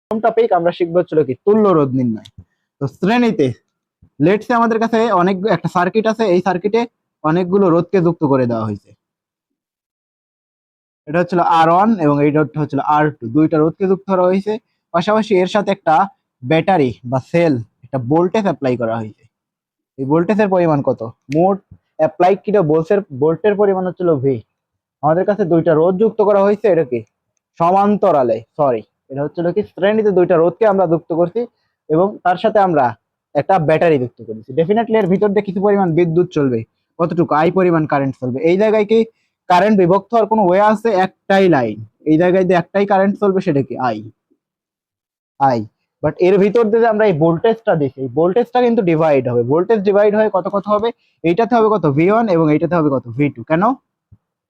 প্রথম টপিক আমরা শিখবো হচ্ছিল কি তুল্য রোধ নির্ণয়। তো শ্রেণীতে লেটসে আমাদের কাছে অনেক একটা সার্কিট আছে, এই সার্কিটে অনেকগুলো রোধকে যুক্ত করে দেওয়া হয়েছে। এটা হচ্ছিল R1 এবং এই রোধটা হচ্ছিল R2, দুইটা রোধকে যুক্ত করা হয়েছে। পাশাপাশি এর সাথে একটা ব্যাটারি বা সেল, একটা ভোল্টেজ অ্যাপ্লাই করা হয়েছে। এই ভোল্টেজের পরিমাণ কত? মোট অ্যাপ্লাই কিটা ভোল্টের পরিমাণ হচ্ছিল V। আমাদের কাছে দুইটা রোধ যুক্ত করা হয়েছে, এটা কি সমান্তরালে, সরি এটা হচ্ছিল কি শ্রেণীতে দুইটা রোধকে আমরা যুক্ত করছি এবং তার সাথে আমরা একটা ব্যাটারি যুক্ত করেছি। ডেফিনেটলি এর ভিতর দিয়ে কিছু পরিমাণ বিদ্যুৎ চলবে, কতটুকু? আই পরিমাণ কারেন্ট চলবে। এই জায়গায় কি কারেন্ট বিভক্ত হওয়ার কোনো ওয়ে আছে? একটাই লাইন, এই জায়গায় দিয়ে একটাই কারেন্ট চলবে, সেটা কি আই। আই বাট এর ভিতর দিয়ে আমরা এই ভোল্টেজটা দিচ্ছি, এই ভোল্টেজটা কিন্তু ডিভাইড হবে, ভোল্টেজ ডিভাইড হয়ে কত কত হবে? এইটাতে হবে কত? V1 এবং এইটাতে হবে কত? V2। কেন?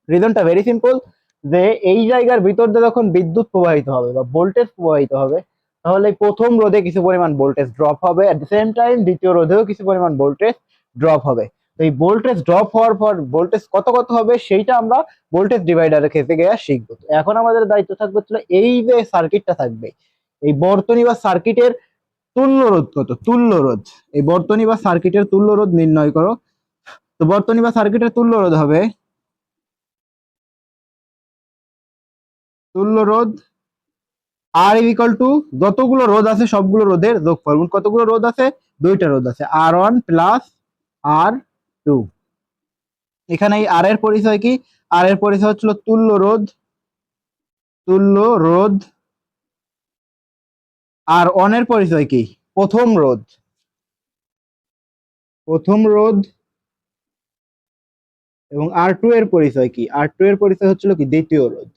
রিজনটা ভেরি সিম্পল, যে এই জায়গার ভিতর দিয়ে যখন বিদ্যুৎ প্রবাহিত হবে বা ভোল্টেজ প্রবাহিত হবে, তাহলে প্রথম রোধে কিছু পরিমাণ ভোল্টেজ ড্রপ হবে, এট দ্য সেম টাইম দ্বিতীয় রোধেও কিছু পরিমাণ ভোল্টেজ ড্রপ হবে। তো এই ভোল্টেজ ড্রপ হওয়ার পর ভোল্টেজ কত কত হবে সেইটা আমরা ভোল্টেজ ডিভাইডারের ক্ষেত্রে গিয়ে শিখবো। তো এখন আমাদের দায়িত্ব থাকবে হচ্ছে এই যে সার্কিটটা থাকবে, এই বর্তনী বা সার্কিটের তুল্য রোধ কত? তুল্য রোধ, এই বর্তনী বা সার্কিটের তুল্য রোধ নির্ণয় করো। তো বর্তনী বা সার্কিটের তুল্য রোধ হবে তুল্য রোধ আর ইকুয়াল টু যতগুলো রোধ আছে সবগুলো রোধের যোগফল। কতগুলো রোধ আছে? দুইটা রোধ আছে, R1 প্লাস R2। এখানে এই আর এর পরিচয় কি? আর এর পরিচয় হচ্ছিল তুল্য রোধ। তুল্য রোধ। আর অন এর পরিচয় কি? প্রথম রোধ। প্রথম রোধ। এবং R2 এর পরিচয় কি? R2 এর পরিচয় হচ্ছিল কি? দ্বিতীয় রোধ।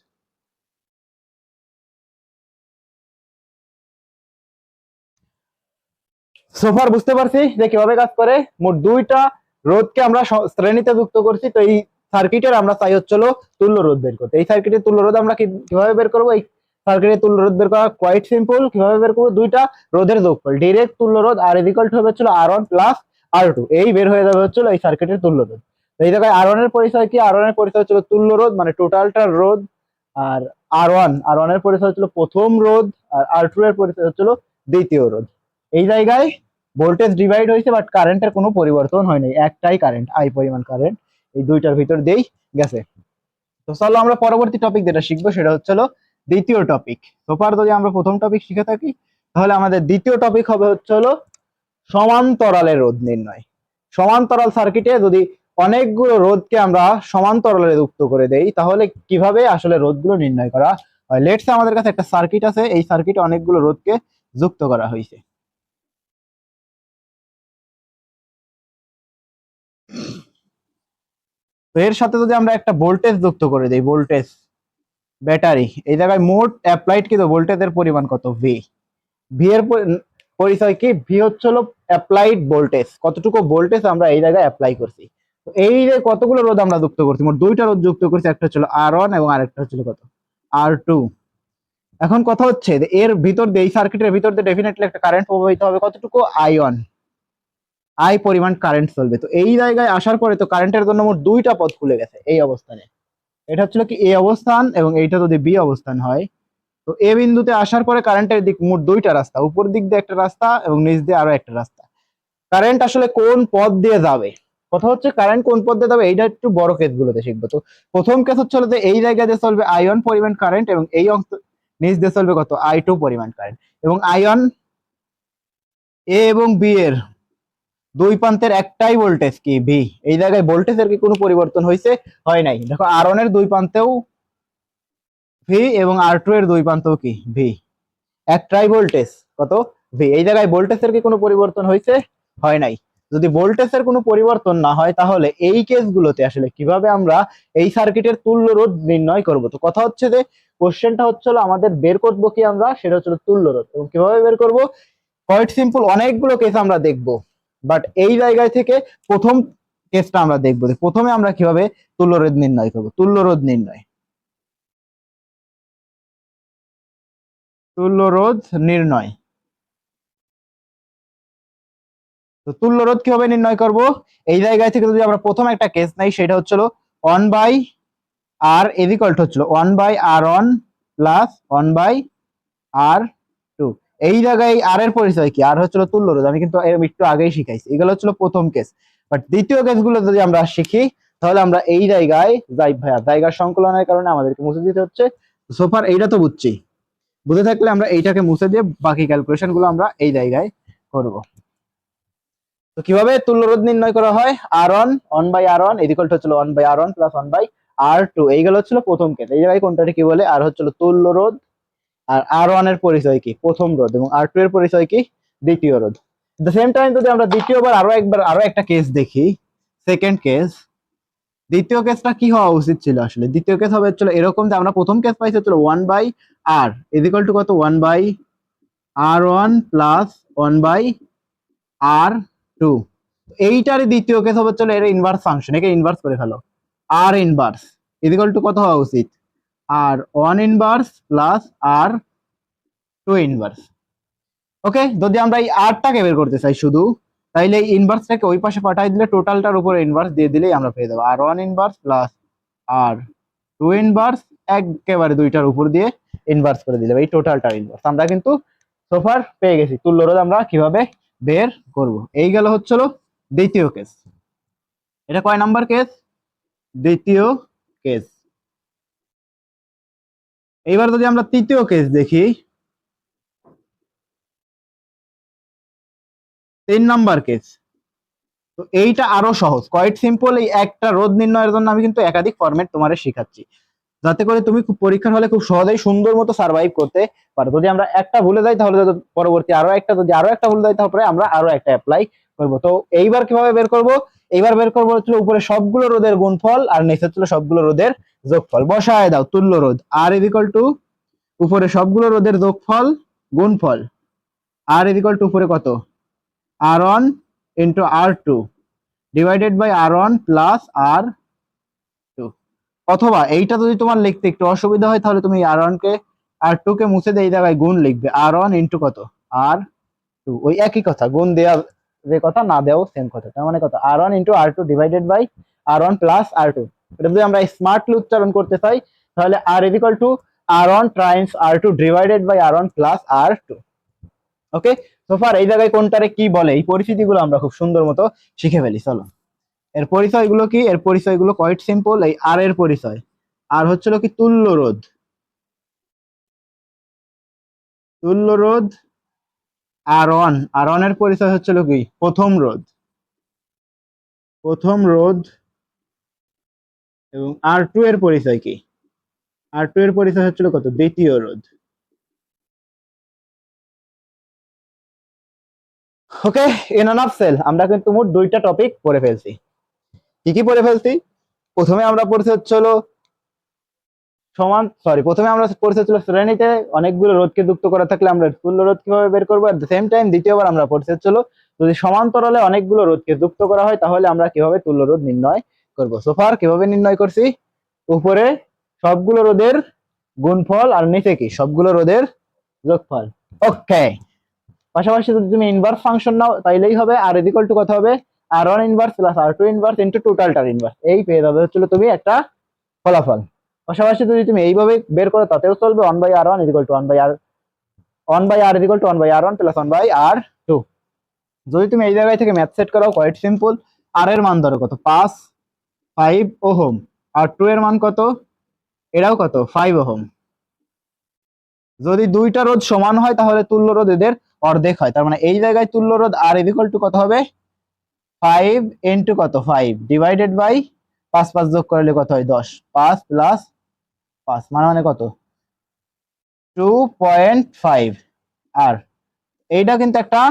সোফার বুঝতে পারছি যে কিভাবে কাজ করে। মোট দুইটা রোধকে আমরা শ্রেণীতে যুক্ত করছি। তো এই সার্কিটের আমরা চাই হচ্ছিল তুল্য রোধ বের করতে। এই সার্কিটের তুল্য রোধ আমরা কিভাবে বের করবো? এই সার্কিটের তুল্য রোধ বের করা কোয়াইট সিম্পল। কিভাবে বের করবো? দুইটা রোধের যোগফল, ডিরেক্ট তুল্য রোধ আর ইকুয়াল টু হবে হচ্ছিল R1 প্লাস R2, এই বের হয়ে যাবে হচ্ছিল এই সার্কিটের তুল্য রোধ। তো এই জায়গায় R1 এর পরিচয় কি? R1 এর পরিচয় হচ্ছিল তুল্য রোধ, মানে টোটালটার রোধ। আর R1 এর পরিচয় হচ্ছিল প্রথম রোধ, আর R2 এর পরিচয় হচ্ছিল দ্বিতীয় রোধ। এই জায়গায় ভোল্টেজ ডিভাইড হয়েছে বাট কারেন্টের কোনো পরিবর্তন হয়নি, একটাই কারেন্ট, আই পরিমাণ কারেন্ট এই দুইটার ভিতর দিয়েই গেছে। তো চলো আমরা পরবর্তী টপিক যেটা শিখবো সেটা হচ্ছে দ্বিতীয় টপিক। সোফার যদি আমরা প্রথম টপিক শিখে থাকি, তাহলে আমাদের দ্বিতীয় টপিক হবে হচ্ছে সমান্তরালের রোধ নির্ণয়। সমান্তরাল সার্কিটে যদি অনেকগুলো রোধকে আমরা সমান্তরালে যুক্ত করে দেই, তাহলে কিভাবে আসলে রোধগুলো নির্ণয় করা হয়। লেটস আমাদের কাছে একটা সার্কিট আছে, এই সার্কিটে অনেকগুলো রোধকে যুক্ত করা হয়েছে। তো এর সাথে যদি আমরা একটা ভোল্টেজ যুক্ত করে দিই, ভোল্টেজ ব্যাটারি, এই জায়গায় মোট অ্যাপ্লাইড কিন্তু ভোল্টেজের পরিমাণ কত? ভি। ভি এর পরিচয় কি? ভি হচ্ছে অ্যাপ্লাইড ভোল্টেজ, কতটুকু ভোল্টেজ আমরা এই জায়গায় অ্যাপ্লাই করছি। তো এই যে কতগুলো রোধ আমরা যুক্ত করছি, মোট দুইটা রোধ যুক্ত করছি, একটা হচ্ছিল R1 এবং আরেকটা হচ্ছিল কত? R2। এখন কথা হচ্ছে যে এর ভিতর দিয়ে, এই সার্কিটের ভিতর দিয়ে ডেফিনেটলি একটা কারেন্ট প্রবাহিত হবে, কতটুকু? I1, আই পরিমাণ কারেন্ট চলবে। তো এই জায়গায় আসার পরে তো কারেন্টের জন্য মোট দুইটা পথ খুলে গেছে এই অবস্থানে। এটা হচ্ছিল কি এ অবস্থান, এবং এইটা যদি বি অবস্থান হয়, তো এ বিন্দুতে আসার পরে কারেন্টের দিক মোট দুইটা রাস্তা, উপর দিক দিয়ে একটা রাস্তা এবং নিচ দিয়ে আরো একটা রাস্তা। কারেন্ট আসলে কোন পথ দিয়ে যাবে, কথা হচ্ছে কারেন্ট কোন পথ দিয়ে যাবে, এইটা একটু বড় কেস গুলোতে শিখবো। তো প্রথম কেস হচ্ছে যে এই জায়গায় দিয়ে চলবে I1 পরিমাণ কারেন্ট, এবং এই অংশ নিচ দিয়ে চলবে কত? I2 পরিমাণ কারেন্ট। এবং I1 এ এবং বি এর দুই প্রান্তের একটাই ভোল্টেজ কি? ভি। এই জায়গায় ভোল্টেজের কি কোনো পরিবর্তন হয়েছে? হয় নাই। দেখো R1 এর দুই প্রান্তেও ভি এবং R2 এর দুই প্রান্তেও কি? ভি। একটাই ভোল্টেজ, কত? ভি। এই জায়গায় ভোল্টেজের কি কোনো পরিবর্তন হয়েছে? হয় নাই। যদি ভোল্টেজের কোনো পরিবর্তন না হয়, তাহলে এই কেসগুলোতে আসলে কিভাবে আমরা এই সার্কিটের তুল্য রোধ নির্ণয় করব? তো কথা হচ্ছে যে কোশ্চেনটা হচ্ছে আমাদের বের করব কি আমরা, সেটা হচ্ছে তুল্য রোধ। এবং কিভাবে বের করব? কোয়াইট সিম্পল, অনেকগুলো কেস আমরা দেখব, বাট এই জায়গায় থেকে প্রথম কেসটা আমরা দেখবো। প্রথমে আমরা কিভাবে তুল্য রোধ নির্ণয় করব। তুল্য রোধ নির্ণয়, তুল্য রোধ নির্ণয়। তো তুল্য রোধ কিভাবে নির্ণয় করব? এই জায়গায় থেকে যদি আমরা প্রথম একটা কেস নাই, সেটা হচ্ছিল 1/R ইকুয়াল টু হচ্ছিল 1/R1 প্লাস 1/R2। এই জায়গায় আর এর পরিচয় কি? আর হচ্ছিল তুল্য রোধ, আমি কিন্তু এর একটু আগেই শিখাইছি। এগুলো হচ্ছিল প্রথম কেস, বাট দ্বিতীয় কেসগুলো যদি আমরা শিখি তাহলে আমরা এই জায়গায় যাই ভাইয়া, জায়গার সংকলনের কারণে আমাদেরকে মুছে দিতে হচ্ছে। সোফার এইটা তো বুঝছি, বুঝে থাকলে আমরা এইটাকে মুছে দিয়ে বাকি ক্যালকুলেশন গুলো আমরা এই জায়গায় করব। তো কিভাবে তুল্য রোধ নির্ণয় করা হয়? আর one one by R one equal to হচ্ছিল one by R one plus one by R two. এইগুলো হচ্ছিল প্রথম কেস। এই জায়গায় কোনটাকে কি বলে? আর হচ্ছিল তুল্য রোধ, আর আর ওয়ান এর পরিচয় কি? প্রথম রোধ, এবং আর টু এর পরিচয় কি? দ্বিতীয় রোধ। দ্য সেম টাইম যদি আমরা দ্বিতীয়বার আরো একটা কেস দেখি, সেকেন্ড কেস, দ্বিতীয় কেসটা কি হওয়া উচিত ছিল আসলে? দ্বিতীয় কেস হবে হচ্ছিল এরকম যে আমরা প্রথম কেস পাইছি হচ্ছিল one by R equal to কত? One by R one plus one by R two. এইটার দ্বিতীয় কেস হবে হচ্ছিল এর ইনভার্স ফাংশন, একে ইনভার্স করে ফেলো। আর ইনভার্স ইকুয়াল টু কত হওয়া উচিত? আর one inverse plus R two inverse. ওকে, যদি আমরা এই আরটাকে বের করতে চাই শুধু, তাইলে এই ইনভার্সটাকে ওই পাশে পাঠাই দিলে টোটালটার উপরে ইনভার্স দিয়ে দিলেই আমরা পেয়ে যাবো আর one inverse plus R two inverse, একেবারে দুইটার উপর দিয়ে ইনভার্স করে দিলাম, এই টোটালটার ইনভার্স আমরা কিন্তু সোফার পেয়ে গেছি। তুল্য রোধ আমরা কিভাবে বের করব? এই গেল হচ্ছিল দ্বিতীয় কেস। এটা কয় নাম্বার কেস? দ্বিতীয় কেস। এইবার যদি আমরা তৃতীয় কেস দেখি, 3 নাম্বার কেস। তো এইটা আরো সহজ, কোয়াইট সিম্পল। এই একটা রোধ নির্ণয়ের জন্য আমি কিন্তু একাধিক ফরম্যাট তোমারে শিখাচ্ছি, যাতে করে তুমি খুব পরীক্ষার হলে খুব সহজেই সুন্দর মতো সার্ভাইভ করতে পারো। যদি আমরা একটা ভুলে যাই তাহলে পরবর্তী আরো একটা, যদি আরো একটা ভুলে যাই তারপরে আমরা আরো একটা অ্যাপ্লাই করব। তো এইবার কিভাবে বের করব? এইবার বের করবো হচ্ছে উপরে সবগুলো রোধের গুণফল আর নিচে হচ্ছে সবগুলো রোধের যোগফল। বসায় দাও তুল্য রোধ আর ইকুয়াল টু উপরে সবগুলো রোধের যোগফল গুণফল, আর ইকুয়াল টু উপরে কত? R one into R two divided by R one plus R two. অথবা এইটা যদি তোমার লিখতে একটু অসুবিধা হয় তাহলে তুমি আর ওয়ান কে আর টু কে মুছে দিয়ে এই জায়গায় গুণ লিখবে, আর ওয়ান ইন্টু কত? আর টু। ওই একই কথা, গুণ দেওয়া যে কথা, না দেওয়া সেম কথা। তার মানে কত? R one into R two divided by R one plus R two. এটা যদি আমরা স্মার্টলি উচ্চারণ করতে চাই তাহলে R equal to R one times R two divided by R one plus R two. Okay, সোফার এই জায়গায় কোনটারে কি বলে এই পরিস্থিতিগুলো আমরা খুব সুন্দর মতো শিখে ফেলি। চলো, এর পরিচয়গুলো কি? এর পরিচয়গুলো কোয়াইট সিম্পল। এই আর এর পরিচয়, আর হচ্ছিল কি? তুল্য রোধ। তুল্য রোধ আর ওয়ান, আর ওয়ান এর পরিচয় হচ্ছিল কি? প্রথম রোধ। প্রথম রোধ। এবং আর টু এর পরিচয় কি? আর টু এর পরিচয় হচ্ছিল কত? দ্বিতীয় রোধ। ওকে, ইন আ নাটসেল আমরা কিন্তু মোট 2টা টপিক পড়ে ফেলছি। কি কি পড়ে ফেলছি? প্রথমে আমরা পড়ছি হচ্ছিল প্রথমে আমরা পড়ছি হচ্ছিল শ্রেণীতে অনেকগুলো রোধকে যুক্ত করা থাকলে আমরা তুল্য রোধ কিভাবে বের করবো। এট দ্য সেম টাইম দ্বিতীয়বার আমরা পড়ছি হচ্ছিল যদি সমান্তরালে অনেকগুলো রোধকে যুক্ত করা হয় তাহলে আমরা কিভাবে তুল্য রোধ নির্ণয় করব। সোফার কিভাবে নির্ণয় করছি? উপরে সবগুলো রোধের গুণফল আর নিচে কি? সবগুলো রোধের যোগফল। ওকে, পাশাপাশি যদি তুমি ইনভার্স ফাংশন নাও তাইলেই হবে। আর ইকুয়াল টু কত হবে? আর one inverse plus R two inverse into টোটালটার inverse. এই পেয়ে যাবে হচ্ছিল তুমি একটা ফলাফল। পাশাপাশি যদি তুমি এইভাবে বের করো তাতেও চলবে। One by R one equal to one by R one by R equal to one by R one plus one by R two. যদি তুমি এই জায়গায় থেকে ম্যাথ সেট করো, কোয়াইট সিম্পল। আর এর মান ধরো কত? 5 ওহম। আর টু এর মান কত? এটাও কত? 5 ওহম। যদি দুইটা রোধ সমান হয় তাহলে তুল্য রোধ এদের অর্ধেক হয়। তার মানে এই জায়গায় তুল্য রোধ আর ইকুয়াল টু কত হবে? 5 ইন্টু কত? 5 ডিভাইডেড বাই 5 5 যোগ করলে কত হয়? 10। 5 প্লাস 5 মানে কত? 2.5। আর এইটা কিন্তু একটা,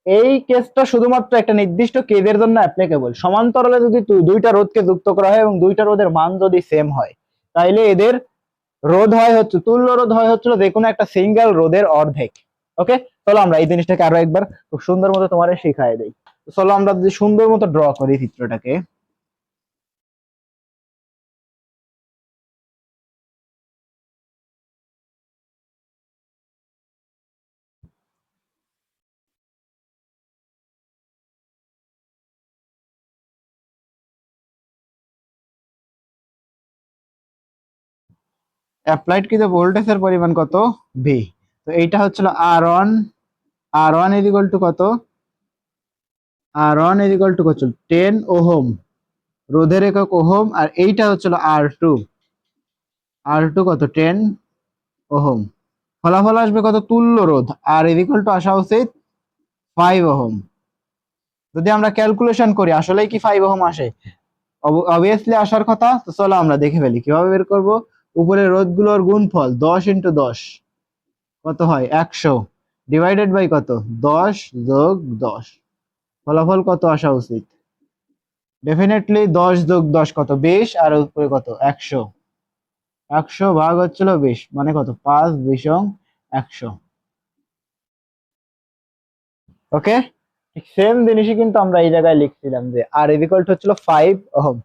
এই কেসটা শুধুমাত্র একটা নির্দিষ্ট কেজের জন্য অ্যাপ্লিকেবল। সমান্তরালে যদি দুইটা রোধকে যুক্ত করা হয় এবং দুইটা রোধের মান যদি সেম হয় তাইলে এদের রোধ হয় হচ্ছে, তুল্য রোধ হয় হচ্ছিল যে কোনো একটা সিঙ্গেল রোধের অর্ধেক। ওকে, চলো আমরা এই জিনিসটাকে আরো একবার খুব সুন্দর মতো তোমার শিখাই দেই। চলো আমরা যদি সুন্দর মতো ড্র করি চিত্রটাকে। অ্যাপ্লাইড কি যে ভোল্টেজের পরিমাণ কত? ভি। তো এইটা হচ্ছিল আর ওয়ান ইজ ইকুয়াল টু কত, R one is equal to কত, 10 ওহম, রোধের একক ওহম। আর এইটা হচ্ছিল আর টু কত, 10 ওহম। ফলাফল আসবে কত, তুল্য রোধ আর ইজ ইকুয়াল টু আসা উচিত 5 ওহম। যদি আমরা ক্যালকুলেশন করি আসলেই কি 5 ওহম আসে, অবভিয়াসলি আসার কথা। তো চলো আমরা দেখে ফেলি কিভাবে বের করব। উপরে রোধগুলোর গুণফল 10 × 10 কত হয়, 100, ডিভাইডেড বাই কত, 10 + 10। ফলাফল কত আসা উচিত, ডেফিনেটলি 10 + 10 কত, 20, আর উপরে কত, 100। 100 ভাগ হচ্ছিল 20, মানে কত, 5 × 20 = 100। ওকে, ঠিক সেম জিনিসই কিন্তু আমরা এই জায়গায় লিখছিলাম যে আর ইজ ইকুয়াল টু হচ্ছিল 5 ওহম।